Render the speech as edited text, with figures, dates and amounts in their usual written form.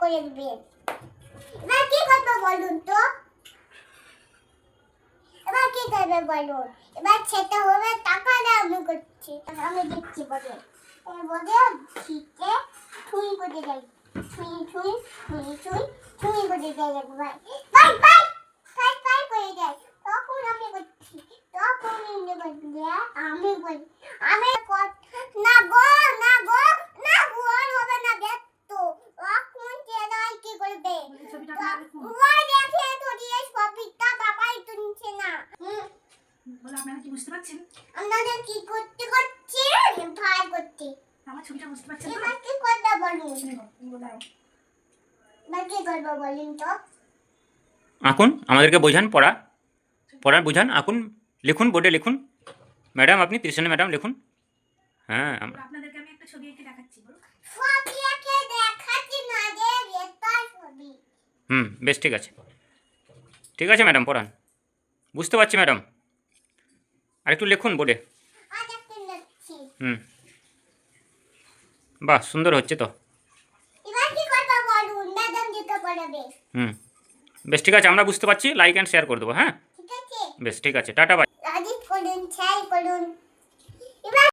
করে দিবেন। এবার কি করবো বলুন তো? এবার কি করবে বলুন? এবার সেটা হবে টাকা দিয়ে আমি করছি। আমি দিচ্ছি বলে। এই বলে ঠিকে ছুঁই করে যাই। ছুঁই ছুঁই ছুঁই ছুঁই ছুঁই করে যাই একবার। বাই বাই বাই বাই করে যাই। তখন আমি করছি। তখন ইন্দ্র করলে আমি বলি আমি না গো না গো না গোল হবে না দেখতো। তখন চেলাই কি করবে? ওই দেখে তো দিয়ে কপিটা বাবাই তুলছে না। বলো আপনারা কি বুঝতে পারছেন? আপনারা কি করতে করছি? ভাই করতে। আমার ছবিটা বুঝতে পারছেন তো? এবার কি করবে বলুন? এবার কি করবে বলুন তো? আঁকুন, আমাদেরকে বোঝান, পড়ার বোঝান, আঁকুন, লিখুন, বোর্ডে লিখুন। ম্যাডাম আপনি ত্রিশানি ম্যাডাম লিখুন। হ্যাঁ আপনাদেরকে আমি একটা ছবি এঁকে দেখাচ্ছি, বলো। ছবি এঁকে দেখাচ্ছি না যে এটা ছবি। বেশ ঠিক আছে, ঠিক আছে ম্যাডাম পড়ান, বুঝতে পারছি ম্যাডাম। আর একটু লিখুন বোর্ডে। আজ একটা লিখছি। বাহ সুন্দর হচ্ছে তো। এবার কি করবে বলুন? ম্যাডাম যেটা করবে। বেশ ঠিক আছে, আমরা বুঝতে পারছি, লাইক অ্যান্ড শেয়ার করে দেবো। হ্যাঁ ঠিক আছে? বেশ ঠিক আছে, টাটা বাই। রাজি করুন, শেয়ার করুন।